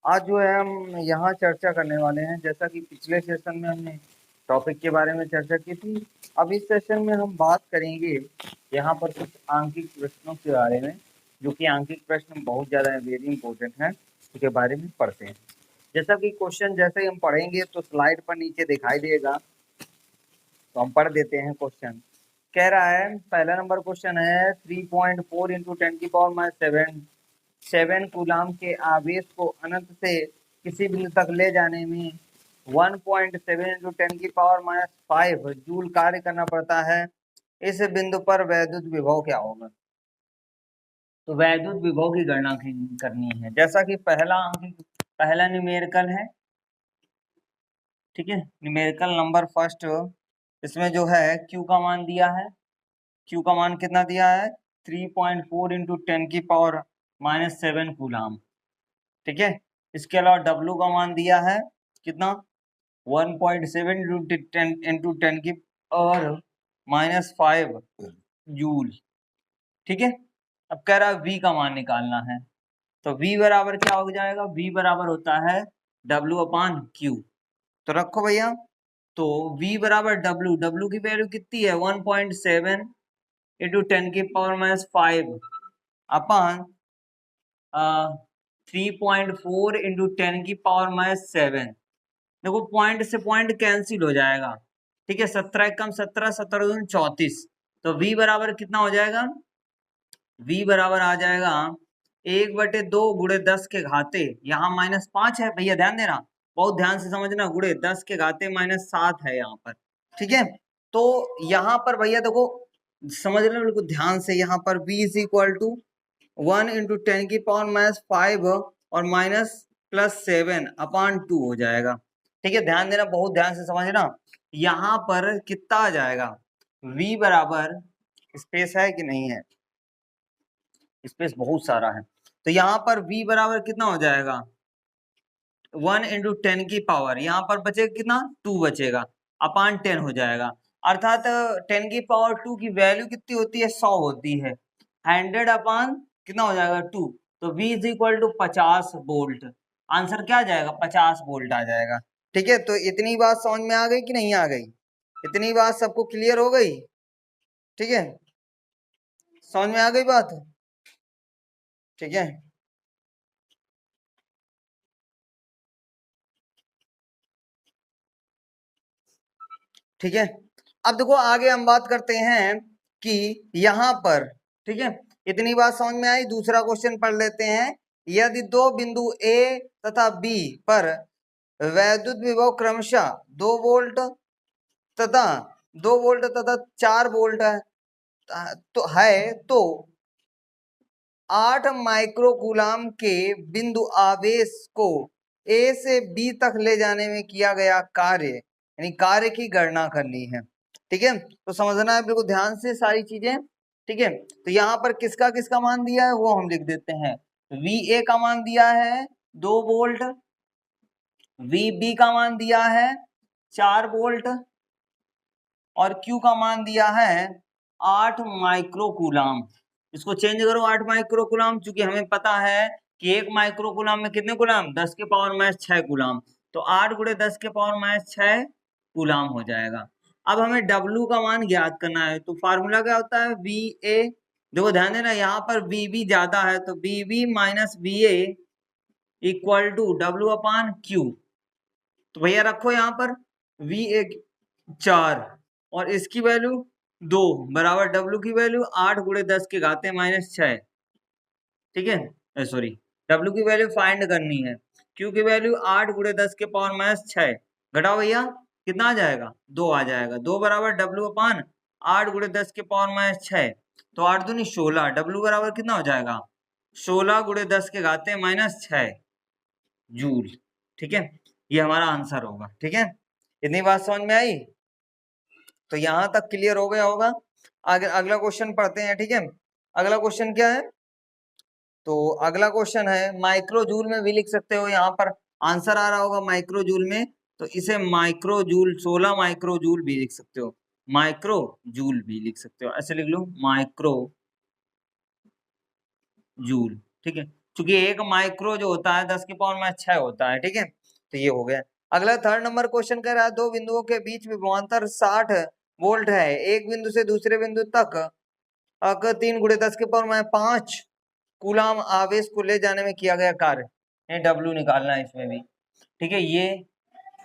आज जो है हम यहाँ चर्चा करने वाले हैं। जैसा कि पिछले सेशन में हमने टॉपिक के बारे में चर्चा की थी, अब इस सेशन में हम बात करेंगे यहाँ पर कुछ आंकिक प्रश्नों के बारे में, जो कि आंकिक प्रश्न बहुत ज़्यादा वेरी इंपॉर्टेंट हैं, उसके बारे में पढ़ते हैं। जैसा कि क्वेश्चन जैसे ही हम पढ़ेंगे तो स्लाइड पर नीचे दिखाई देगा, तो हम पढ़ देते हैं। क्वेश्चन कह रहा है, पहला नंबर क्वेश्चन है 3.4 इंटू 10⁻7 कूलाम के आवेश को अनंत से किसी बिंदु तक ले जाने में 1.7 इंटू 10⁻5 जूल कार्य करना पड़ता है। इस बिंदु पर वैद्युत विभव क्या होगा? तो वैद्युत विभव की गणना करनी है। जैसा कि पहला न्यूमेरिकल है, ठीक है, न्यूमेरिकल नंबर फर्स्ट, इसमें जो है Q का मान दिया है। Q का मान कितना दिया है? 3.4 इंटू 10⁻7 कूलाम, ठीक है। इसके अलावा W का मान दिया है कितना? 1.7 इंटू 10⁻5 जूल, ठीक है। अब कह रहा है V का मान निकालना है, तो V बराबर क्या हो जाएगा? V बराबर होता है W/Q। तो रखो भैया, तो V बराबर W की वैल्यू कितनी है? 1.7 इंटू 10⁻5 अपन 3.4 इंटू 10⁻7। देखो पॉइंट से पॉइंट कैंसिल हो जाएगा, ठीक है। 17 एकम 17, 17 दूनी 34, तो V बराबर कितना हो जाएगा? V बराबर आ जाएगा 1/2 गुणे 10 के घाते, यहाँ -5 है भैया, ध्यान देना, बहुत ध्यान से समझना, गुणे 10 के घाते -7 है यहाँ पर, ठीक है। तो यहाँ पर भैया देखो, समझ लो बिल्कुल ध्यान से, यहाँ पर V is equal to 1 into 10⁻5 और -+7/2 हो जाएगा, ठीक है। ध्यान देना, बहुत ध्यान से समझना। यहाँ पर कितना आ जाएगा? V बराबर, स्पेस है कि नहीं है? स्पेस बहुत सारा है, तो यहाँ पर V बराबर कितना हो जाएगा? 1 इंटू 10 की पावर, यहाँ पर बचेगा कितना? 2 बचेगा, अपान 10 हो जाएगा। अर्थात 10 की पावर 2 की वैल्यू कितनी होती है? 100 होती है। 100 अपान कितना हो जाएगा? 2, तो V is equal to 50 volt. Answer क्या आ जाएगा? 50 वोल्ट आ जाएगा, ठीक है। तो इतनी बात समझ में आ गई कि नहीं आ गई? इतनी बात सबको क्लियर हो गई? ठीक है, समझ में आ गई बात, ठीक है। ठीक है, अब देखो आगे हम बात करते हैं कि यहाँ पर, ठीक है, इतनी बात समझ में आई। दूसरा क्वेश्चन पढ़ लेते हैं। यदि दो बिंदु A तथा B पर वैद्युत विभव क्रमशः 2 वोल्ट तथा 4 वोल्ट है, तो 8 माइक्रोकूलाम के बिंदु आवेश को A से B तक ले जाने में किया गया कार्य, यानी कार्य की गणना करनी है, ठीक है। तो समझना है बिल्कुल ध्यान से सारी चीजें, ठीक है। तो यहाँ पर किसका किसका मान दिया है वो हम लिख देते हैं। VA का मान दिया है 2 वोल्ट, VB का मान दिया है 4 वोल्ट और Q का मान दिया है 8 माइक्रोकूलाम। इसको चेंज करो 8 माइक्रोकूलाम, क्योंकि हमें पता है कि 1 माइक्रोकूलाम में कितने कूलाम? 10 के पावर -6 कूलाम, तो 8 गुणे 10 के पावर -6 कूलाम हो जाएगा। अब हमें W का मान ज्ञात करना है, तो फार्मूला क्या होता है? VA, देखो ध्यान देना, यहाँ पर VB ज्यादा है, तो VB minus VA equal to W/Q। तो भैया रखो यहाँ पर VA 4 और इसकी वैल्यू 2 बराबर W की वैल्यू 8 गुणे 10 के घाते -6, ठीक है। सॉरी, W की वैल्यू फाइंड करनी है, Q की वैल्यू 8 गुणे 10 के पावर -6, घटाओ भैया, कितना आ जाएगा? 2 आ जाएगा। 2 बराबर W/8 गुणे 10 के पावर -6, तो 8 दूनी 16, W बराबर कितना हो जाएगा? 16 गुणे 10 के घाते -6 जूल, ठीक है। ये हमारा आंसर होगा, ठीक है। इतनी बात समझ में आई? तो यहां तक क्लियर हो गया होगा। आगे अगला क्वेश्चन पढ़ते हैं, ठीक है। अगला क्वेश्चन क्या है? तो अगला क्वेश्चन है, माइक्रो जूल में भी लिख सकते हो, यहाँ पर आंसर आ रहा होगा माइक्रो जूल में, तो इसे माइक्रो जूल 16 माइक्रो जूल भी लिख सकते हो, माइक्रो जूल भी लिख सकते हो, ऐसे लिख लो माइक्रो जूल, ठीक है। क्योंकि 1 माइक्रो जो होता है 10 की पावर में 6 होता है, ठीक है। तो ये हो गया। अगला 3rd नंबर क्वेश्चन कह रहा है दो बिंदुओं के बीच विभवांतर 60 वोल्ट है, एक बिंदु से दूसरे बिंदु तक 3 × 10 की पावर में 5 कूलाम आवेश को ले जाने में किया गया कार्य, डब्ल्यू निकालना है इसमें भी, ठीक है। ये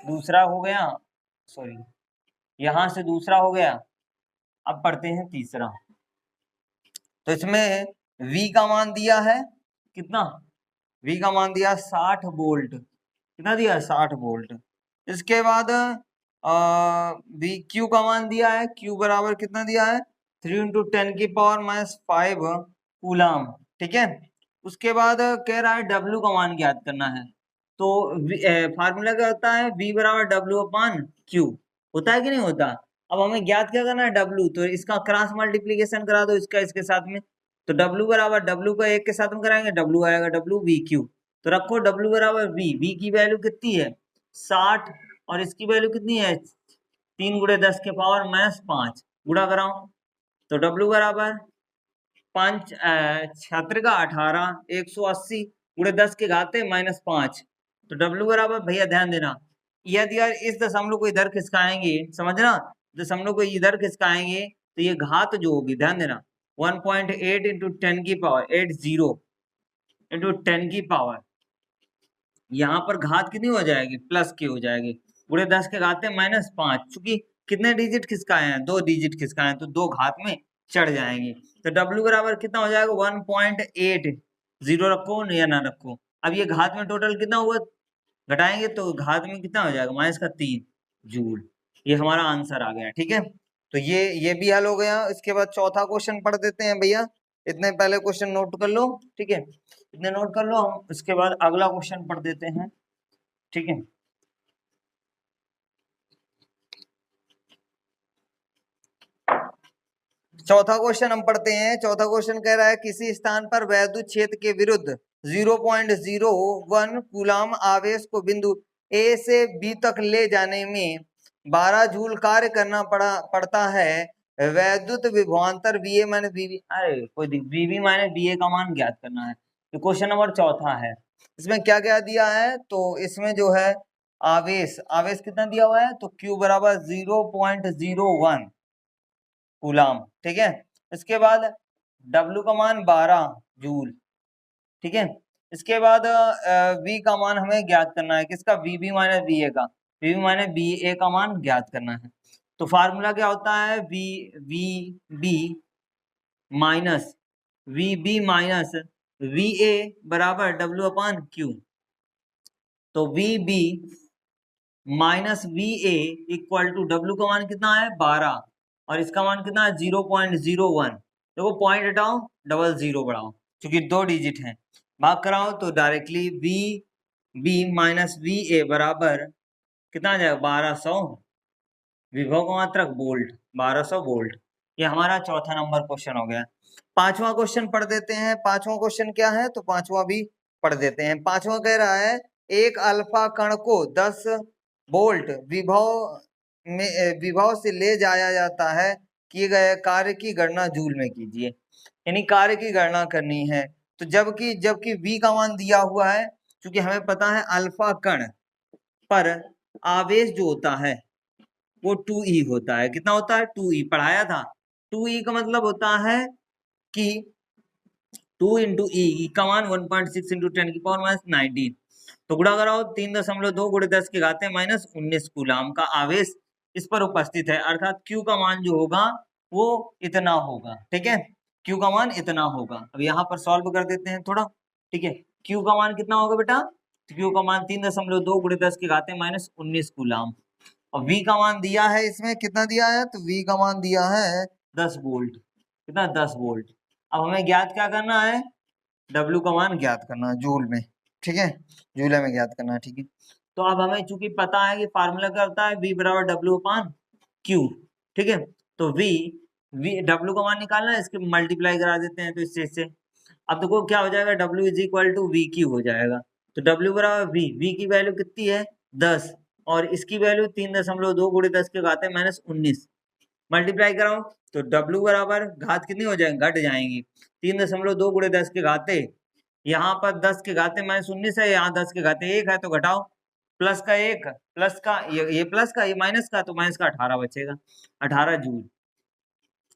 दूसरा हो गया, सॉरी यहां से दूसरा हो गया। अब पढ़ते हैं तीसरा। तो इसमें V का मान दिया है कितना, V का मान दिया 60 वोल्ट, कितना दिया 60 वोल्ट। इसके बाद Q का मान दिया है, Q बराबर कितना दिया है 3 × 10 की पावर -5 कूलाम, ठीक है। उसके बाद कह रहा है W का मान ज्ञात करना है। तो फार्मूला क्या होता है, V बराबर W/Q होता है कि नहीं होता। अब हमें ज्ञात क्या करना है W, तो इसका क्रॉस मल्टीप्लीकेशन करा दो इसका इसके साथ में। तो W बराबर W को एक के साथ में कराएंगे, W आएगा WVQ। तो रखो W बराबर V की वैल्यू कितनी है 60 और इसकी वैल्यू कितनी है 3 × 10 के पावर -5, गुणा कराओ। तो W बराबर 5 छात्र का 18 180 × 10 के घाते -5। तो W बराबर भैया ध्यान देना, यदि यार इस दशमलव को इधर खिसकाएंगे, समझना दशमलव को इधर खिसकाएंगे तो ये घात जो होगी, ध्यान देना 1.8 × 10 की पावर 80 × 10 की पावर, यहाँ पर घात कितनी हो जाएगी प्लस की हो जाएगी, पूरे 10 के घाते -5। चूंकि कितने डिजिट खिसकाए हैं 2 डिजिट खिसकाए हैं, तो 2 घात में चढ़ जाएंगे। तो W बराबर कितना हो जाएगा 1.80 रखो या ना रखो। अब ये घात में टोटल कितना हुआ, घटाएंगे तो घात में कितना हो जाएगा -3 जूल। ये हमारा आंसर आ गया, ठीक है। तो ये भी हल हो गया। इसके बाद चौथा क्वेश्चन पढ़ देते हैं भैया, इतने पहले क्वेश्चन नोट कर लो, ठीक है, इतने नोट कर लो। हम इसके बाद अगला क्वेश्चन पढ़ देते हैं, ठीक है। चौथा क्वेश्चन हम पढ़ते हैं। चौथा क्वेश्चन कह रहा है किसी स्थान पर वैद्युत क्षेत्र के विरुद्ध 0.01 कूलाम आवेश को बिंदु ए से बी तक ले जाने में 12 जूल कार्य करना पड़ता है। वैद्युत विभवांतर VA माइनस BB, अरे कोई VB माइनस BA का मान ज्ञात करना है। तो क्वेश्चन नंबर चौथा है। इसमें क्या क्या दिया है, तो इसमें जो है आवेश कितना दिया हुआ है, तो Q बराबर 0.01 कूलाम, ठीक है। इसके बाद W का मान 12 जूल, ठीक है। इसके बाद V का मान हमें ज्ञात करना है, किसका VB माइनस BA का, VB माइनस BA का मान ज्ञात करना है। तो फार्मूला क्या होता है VB माइनस VA बराबर W/Q। तो VB minus VA equal to W का मान कितना है 12 और इसका मान कितना है 0.01। देखो पॉइंट हटाओ, 00 बढ़ाओ, क्योंकि 2 डिजिट हैं, भाग कराओ तो डायरेक्टली VB माइनस VA बराबर कितना आ जाएगा 1200 विभव का मात्रक वोल्ट, 1200 वोल्ट। ये हमारा चौथा नंबर क्वेश्चन हो गया। पांचवा क्वेश्चन पढ़ देते हैं। पांचवा क्वेश्चन क्या है, तो पांचवा भी पढ़ देते हैं। पांचवा कह रहा है एक अल्फा कण को 10 वोल्ट विभव से ले जाया जाता है, किए गए कार्य की गणना जूल में कीजिए। यानी कार्य की गणना करनी है। तो जबकि V का मान दिया हुआ है, क्योंकि हमें पता है अल्फा कण पर आवेश जो होता है वो 2E होता है। कितना होता है 2E, पढ़ाया था। 2E का मतलब होता है कि 2 × E का मान 1.6 × 10 की पावर -19। तो गुणा कराओ 3.2 × 10 के घाते -19 कूलाम का आवेश इस पर उपस्थित है, अर्थात Q का मान जो होगा वो इतना होगा, ठीक है। Q का मान इतना होगा। अब यहाँ पर सॉल्व कर देते हैं थोड़ा, ठीक है। Q का मान कितना होगा बेटा, Q का मान 3.2 × 10 के घाते -19 कूलाम। और V का मान दिया है, इसमें कितना दिया है, तो V का मान दिया है 10 वोल्ट। कितना 10 वोल्ट। अब हमें ज्ञात क्या करना है, W का मान ज्ञात करना है जूल में, ठीक है, जूल में ज्ञात करना है, ठीक है। तो अब हमें चूंकि पता है कि फार्मूला क्या होता है V बराबर W/Q, ठीक है। तो W का मान निकालना है, इसके मल्टीप्लाई करा देते हैं तो इससे अब देखो क्या हो जाएगा W is equal to VQ हो जाएगा। तो W बराबर V की वैल्यू कितनी है 10 और इसकी वैल्यू 3.2 × 10 के घाते -19, मल्टीप्लाई कराओ तो W बराबर घात कितनी हो जाएंगे, घट जाएंगी। 3.2 × 10 के घाते यहाँ पर 10 के घाते -19 है, यहाँ 10 के घाते 1 है, तो घटाओ, प्लस का 1, प्लस का ये प्लस का, ये माइनस का, तो माइनस का 18 बचेगा, 18 जूल।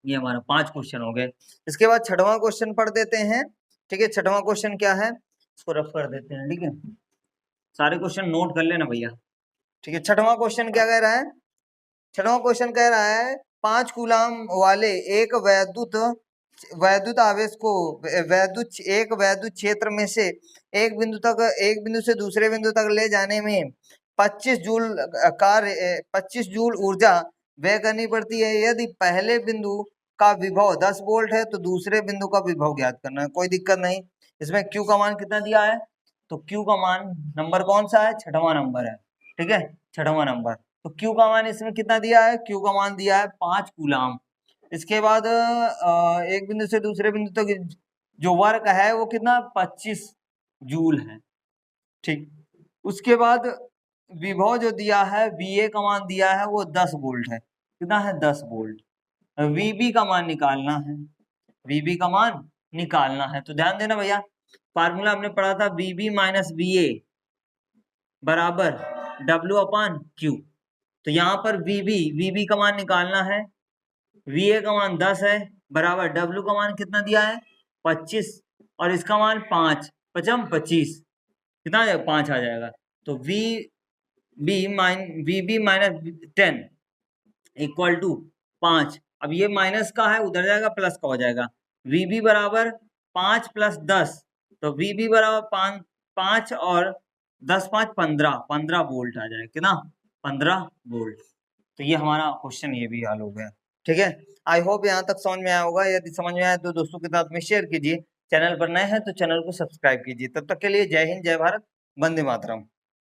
ये हमारा 5 क्वेश्चन हो गए। इसके बाद छठवां क्वेश्चन पढ़ देते हैं। ठीक है, छठवां क्वेश्चन क्या है, इसको रफ कर देते हैं। ठीक है, सारे क्वेश्चन नोट कर लेना भैया। ठीक है, छठवां क्वेश्चन क्या कह रहा है, छठवां क्वेश्चन कह रहा है 5 कूलाम वाले एक वैद्युत आवेश को एक वैद्युत क्षेत्र में से एक बिंदु से दूसरे बिंदु तक ले जाने में 25 जूल ऊर्जा व्यय करनी पड़ती है। यदि पहले बिंदु का विभव 10 वोल्ट है तो दूसरे बिंदु का विभव ज्ञात करना है। कोई दिक्कत नहीं। इसमें Q का मान कितना दिया है, तो Q का मान नंबर कौन सा है, छठवां नंबर है। ठीक है, छठवां नंबर। तो Q का मान इसमें कितना दिया है, Q का मान दिया है 5 कूलाम। इसके बाद एक बिंदु से दूसरे बिंदु तक जो वर्क है वो कितना 25 जूल है। ठीक, उसके बाद विभव जो दिया है VA का मान दिया है वो 10 वोल्ट है। कितना है, 10 वोल्ट। VB का मान निकालना है, VB का मान निकालना है। तो ध्यान देना भैया, फार्मूला हमने पढ़ा था VB माइनस VA बराबर W/Q। तो यहाँ पर VB का मान निकालना है, VA का मान 10 है, बराबर W का मान कितना दिया है 25, और इसका मान 5, 25 कितना आ जाएगा, 5 आ जाएगा। तो VB माइनस 10 इक्वल टू 5। अब ये माइनस का है, उधर जाएगा, प्लस का हो जाएगा। VB बराबर 5 + 10, तो VB बराबर 5 और 10 5 15 वोल्ट आ जाएगा। कितना, 15 वोल्ट। तो ये हमारा क्वेश्चन ये भी हल हो गया। ठीक है, आई होप यहाँ तक समझ में आया होगा। यदि समझ में आया तो दोस्तों के साथ में शेयर कीजिए। चैनल पर नए हैं तो चैनल को सब्सक्राइब कीजिए। तब तक के लिए जय हिंद, जय भारत, वंदे मातरम।